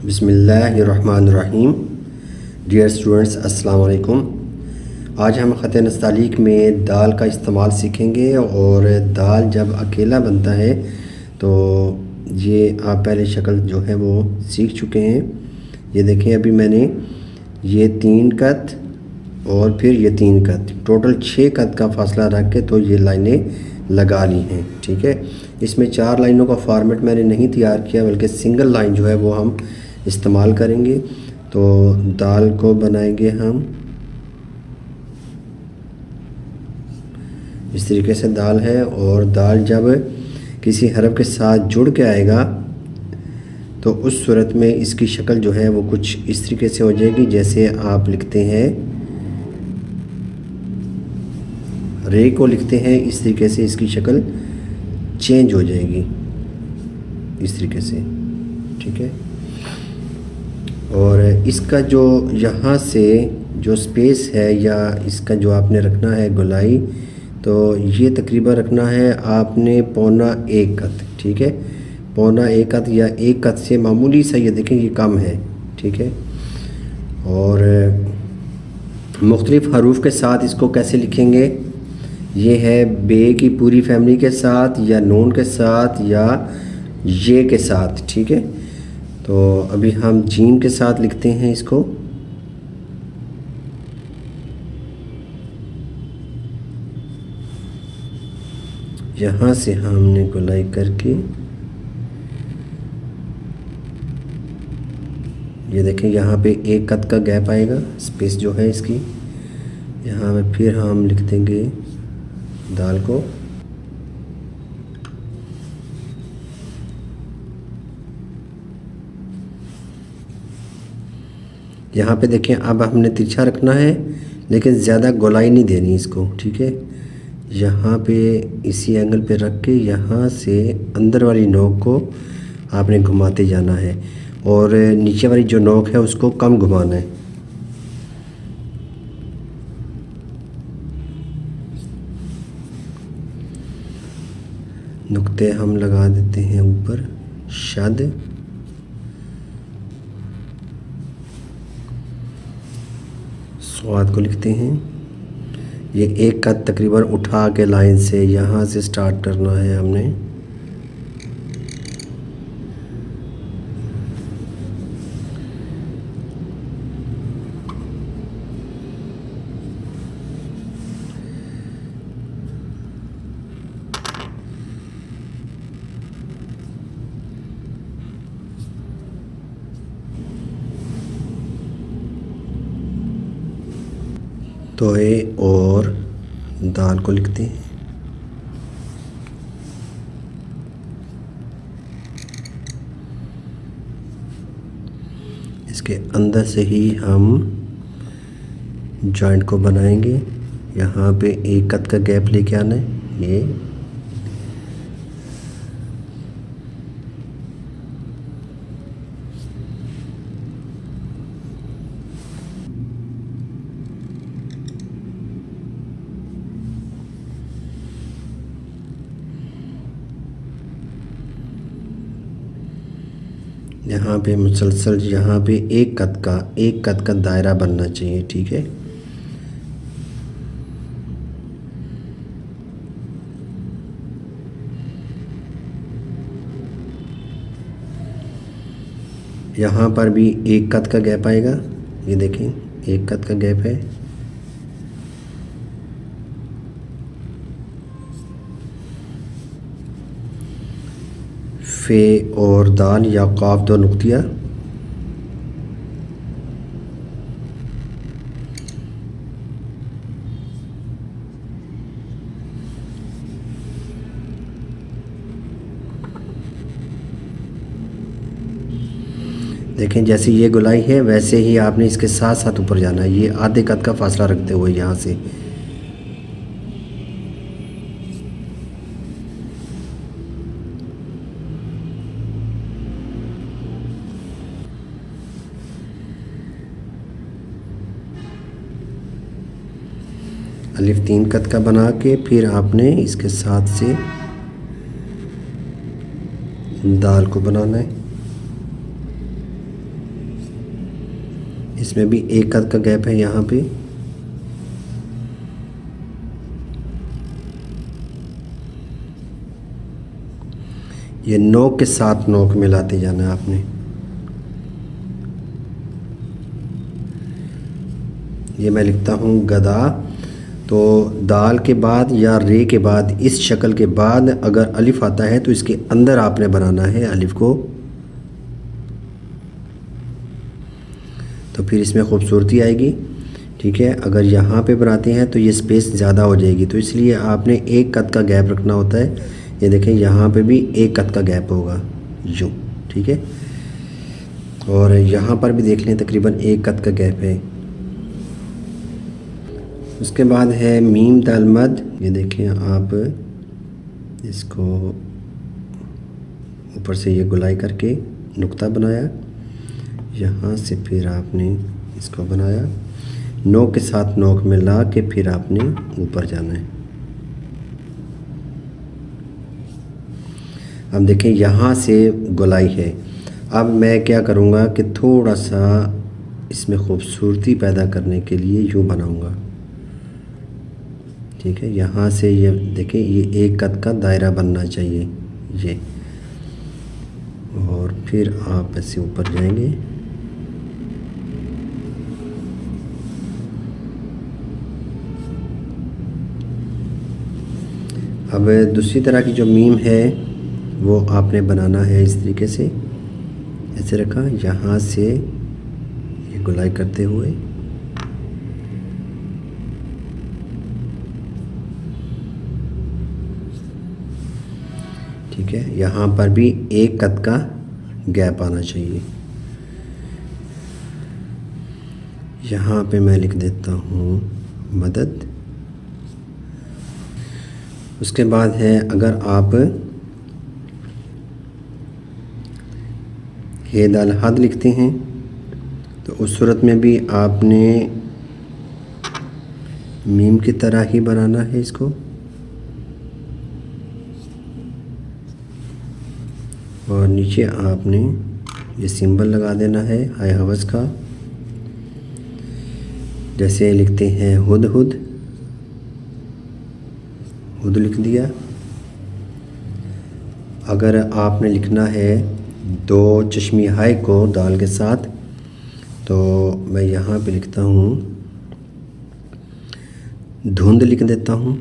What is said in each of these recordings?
बिस्मिल्लाहिर्रहमानिर्रहीम। Dear students, अस्सलाम वालेकुम। आज हम ख़त नस्तालीक में दाल का इस्तेमाल सीखेंगे और दाल जब अकेला बनता है तो ये आप पहले शक्ल जो है वो सीख चुके हैं। ये देखें, अभी मैंने ये 3 कत और फिर ये 3 कत, टोटल 6 कत का फासला रख के तो ये लाइनें लगा ली हैं। ठीक है, इसमें 4 लाइनों का फॉर्मेट मैंने नहीं तैयार किया, बल्कि सिंगल लाइन जो है वो हम इस्तेमाल करेंगे। तो दाल को बनाएंगे हम इस तरीके से। दाल है और दाल जब किसी हरफ के साथ जुड़ के आएगा तो उस सूरत में इसकी शक्ल जो है वो कुछ इस तरीके से हो जाएगी, जैसे आप लिखते हैं रे को लिखते हैं, इस तरीके से इसकी शक्ल चेंज हो जाएगी इस तरीके से। ठीक है, और इसका जो यहाँ से जो स्पेस है या इसका जो आपने रखना है गोलाई, तो ये तकरीबन रखना है आपने 1.25 कत। ठीक है, 1.25 कत या 1 कत से मामूली सा, ये देखें ये कम है। ठीक है, और मुख्तलिफ़ हरूफ के साथ इसको कैसे लिखेंगे, ये है बे की पूरी फैमिली के साथ या नून के साथ या ये के साथ। ठीक है, तो अभी हम जीम के साथ लिखते हैं इसको। यहाँ से हमने गोलाई करके ये देखें, यहाँ पे 1 कत का गैप आएगा, स्पेस जो है इसकी। यहाँ में फिर हम लिख देंगे दाल को। यहाँ पे देखें, अब हमने तिरछा रखना है लेकिन ज़्यादा गोलाई नहीं देनी इसको। ठीक है, यहाँ पे इसी एंगल पे रख के यहाँ से अंदर वाली नोक को आपने घुमाते जाना है और नीचे वाली जो नोक है उसको कम घुमाना है। नुक्ते हम लगा देते हैं ऊपर शद। स्वाद को लिखते हैं, ये 1 कत तकरीबन उठा के लाइन से यहाँ से स्टार्ट करना है हमने। तोए और दाल को लिखते हैं। इसके अंदर से ही हम जॉइंट को बनाएंगे। यहाँ पे 1 कत का गैप लेके आना है। ये यहाँ पे मुसलसल यहाँ पे 1 कत का दायरा बनना चाहिए। ठीक है, यहाँ पर भी 1 कत का गैप आएगा। ये देखें, 1 कत का गैप है। फे और दाल या काफ 2 नुक्तिया। देखें, जैसे ये गोलाई है वैसे ही आपने इसके साथ साथ ऊपर जाना है, ये आधे कत का फासला रखते हुए यहाँ से। अलिफ 3 कत का बना के फिर आपने इसके साथ से दाल को बनाना है। इसमें भी एक कद का गैप है यहाँ पे। ये नोक के साथ नोक मिलाते जाना है आपने। ये मैं लिखता हूँ गदा, तो दाल के बाद या रे के बाद, इस शक्ल के बाद अगर अलिफ आता है तो इसके अंदर आपने बनाना है अलिफ को, तो फिर इसमें खूबसूरती आएगी। ठीक है, अगर यहाँ पे बनाते हैं तो ये स्पेस ज़्यादा हो जाएगी, तो इसलिए आपने एक कद का गैप रखना होता है। ये देखें यहाँ पे भी एक कद का गैप होगा यूँ। ठीक है, और यहाँ पर भी देख लें तकरीबन एक कद का गैप है। उसके बाद है मीम दाल मद। ये देखें आप, इसको ऊपर से ये गुलाई करके नुक्ता बनाया, यहाँ से फिर आपने इसको बनाया, नोक के साथ नोक मिला के फिर आपने ऊपर जाना है। अब देखें यहाँ से गोलाई है। अब मैं क्या करूँगा कि थोड़ा सा इसमें खूबसूरती पैदा करने के लिए यूँ बनाऊँगा। ठीक है, यहाँ से ये देखें, ये एक कद का दायरा बनना चाहिए ये, और फिर आप ऐसे ऊपर जाएंगे। अब दूसरी तरह की जो मीम है वो आपने बनाना है इस तरीके से, ऐसे रखा, यहाँ से ये गुलाई करते हुए, ठीक है, यहाँ पर भी एक कद का गैप आना चाहिए। यहाँ पे मैं लिख देता हूँ मदद। उसके बाद है, अगर आप हे दाल हद लिखते हैं तो उस सूरत में भी आपने मीम की तरह ही बनाना है इसको, और नीचे आपने ये सिंबल लगा देना है हाय हवस का। जैसे लिखते हैं हुद हुद, हुद लिख दिया। अगर आपने लिखना है दो चश्मी हाय को दाल के साथ, तो मैं यहाँ पे लिखता हूँ धुंध लिख देता हूँ।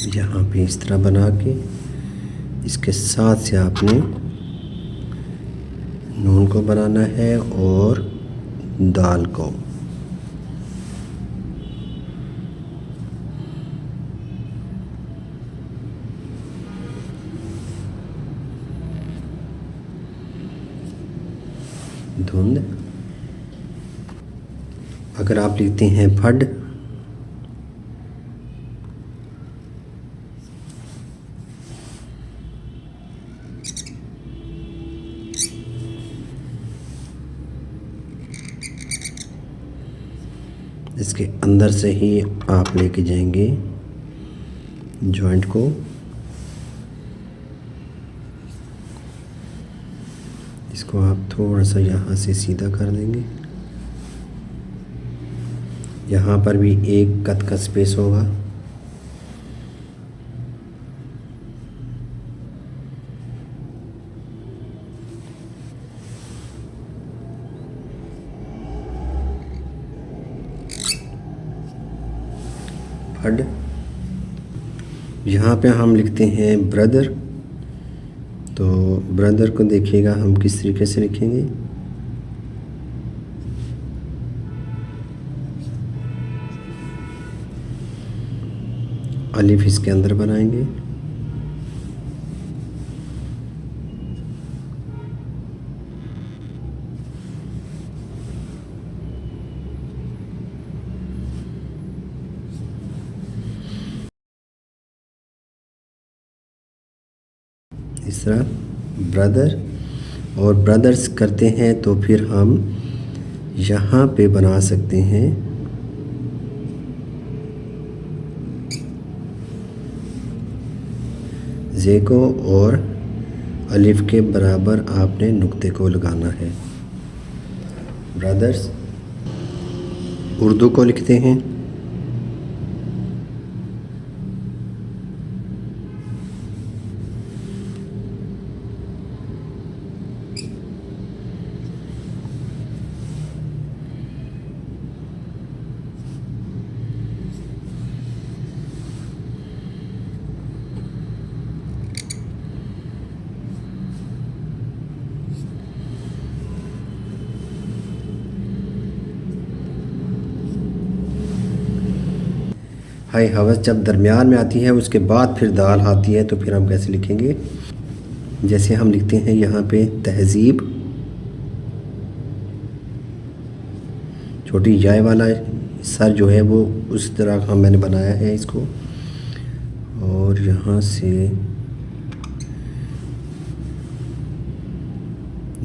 यहाँ पे इस तरह बना के इसके साथ से आपने नून को बनाना है और दाल को। धुंध। अगर आप लिखते हैं फड, इसके अंदर से ही आप लेके जाएंगे जॉइंट को। इसको आप थोड़ा सा यहाँ से सीधा कर देंगे। यहाँ पर भी एक कद का स्पेस होगा। फड। यहाँ पे हम लिखते हैं ब्रदर, तो ब्रदर को देखिएगा हम किस तरीके से लिखेंगे। अलिफ इसके अंदर बनाएंगे। इस तरह ब्रदर, और ब्रदर्स करते हैं तो फिर हम यहाँ पे बना सकते हैं जे को, और अलिफ के बराबर आपने नुक्ते को लगाना है। ब्रदर्स उर्दू को लिखते हैं, हाय हवस जब दरमियान में आती है उसके बाद फिर दाल आती है तो फिर हम कैसे लिखेंगे। जैसे हम लिखते हैं यहाँ पे तहज़ीब, छोटी जाय वाला सर जो है वो उस तरह का मैंने बनाया है इसको, और यहाँ से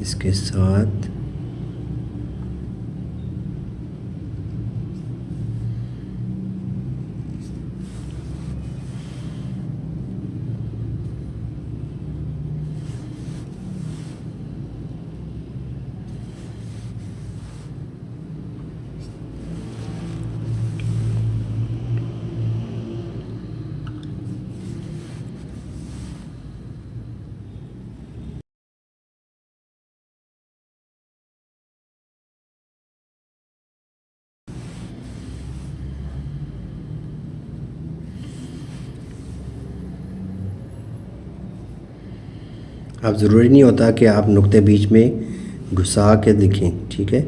इसके साथ अब ज़रूरी नहीं होता कि आप नुक्ते बीच में घुसा के लिखें, ठीक है।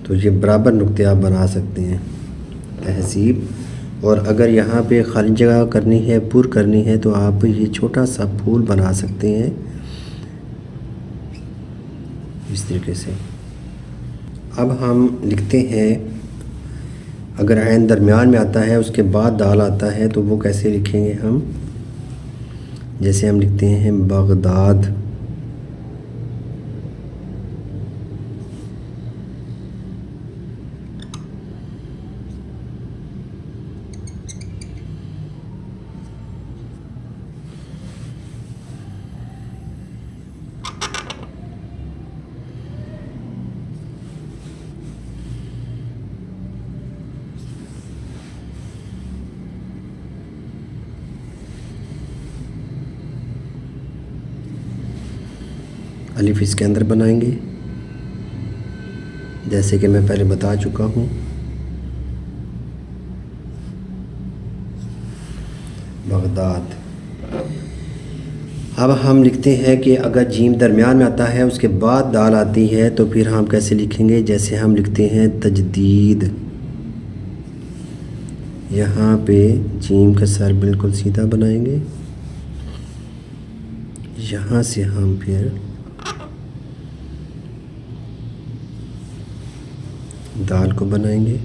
तो ये बराबर नुक्ते आप बना सकते हैं तहज़ीब। और अगर यहाँ पे खाली जगह करनी है, पुर करनी है, तो आप ये छोटा सा फूल बना सकते हैं इस तरीके से। अब हम लिखते हैं, अगर ऐन दरमियान में आता है उसके बाद दाल आता है तो वो कैसे लिखेंगे हम। जैसे हम लिखते हैं बगदाद, अलिफ इसके अंदर बनाएंगे जैसे कि मैं पहले बता चुका हूँ। बगदाद। अब हम लिखते हैं कि अगर जीम दरमियान में आता है उसके बाद दाल आती है तो फिर हम कैसे लिखेंगे। जैसे हम लिखते हैं तजदीद, यहाँ पे जीम का सर बिल्कुल सीधा बनाएंगे, यहाँ से हम फिर दाल को बनाएंगे।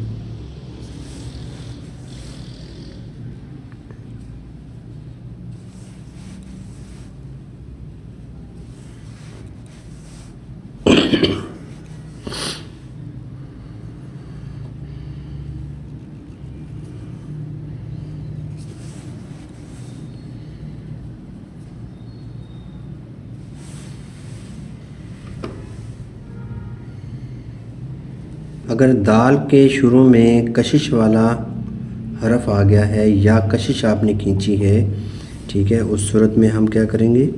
अगर दाल के शुरू में कशिश वाला हरफ आ गया है या कशिश आपने खींची है, ठीक है, उस सूरत में हम क्या करेंगे।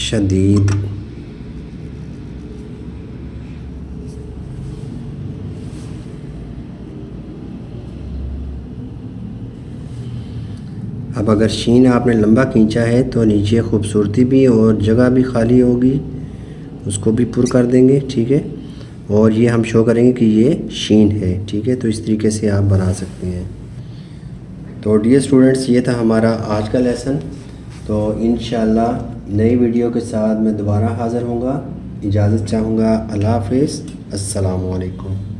शदीद, अब अगर शीन आपने लंबा खींचा है तो नीचे खूबसूरती भी और जगह भी खाली होगी, उसको भी पुर कर देंगे, ठीक है। और ये हम शो करेंगे कि ये शीन है। ठीक है, तो इस तरीके से आप बना सकते हैं। तो डियर स्टूडेंट्स, ये था हमारा आज का लेसन। तो इंशाल्लाह नई वीडियो के साथ मैं दोबारा हाज़िर होऊंगा। इजाज़त चाहूँगा। अल्लाह हाफ़िज़। अस्सलामु अलैकुम।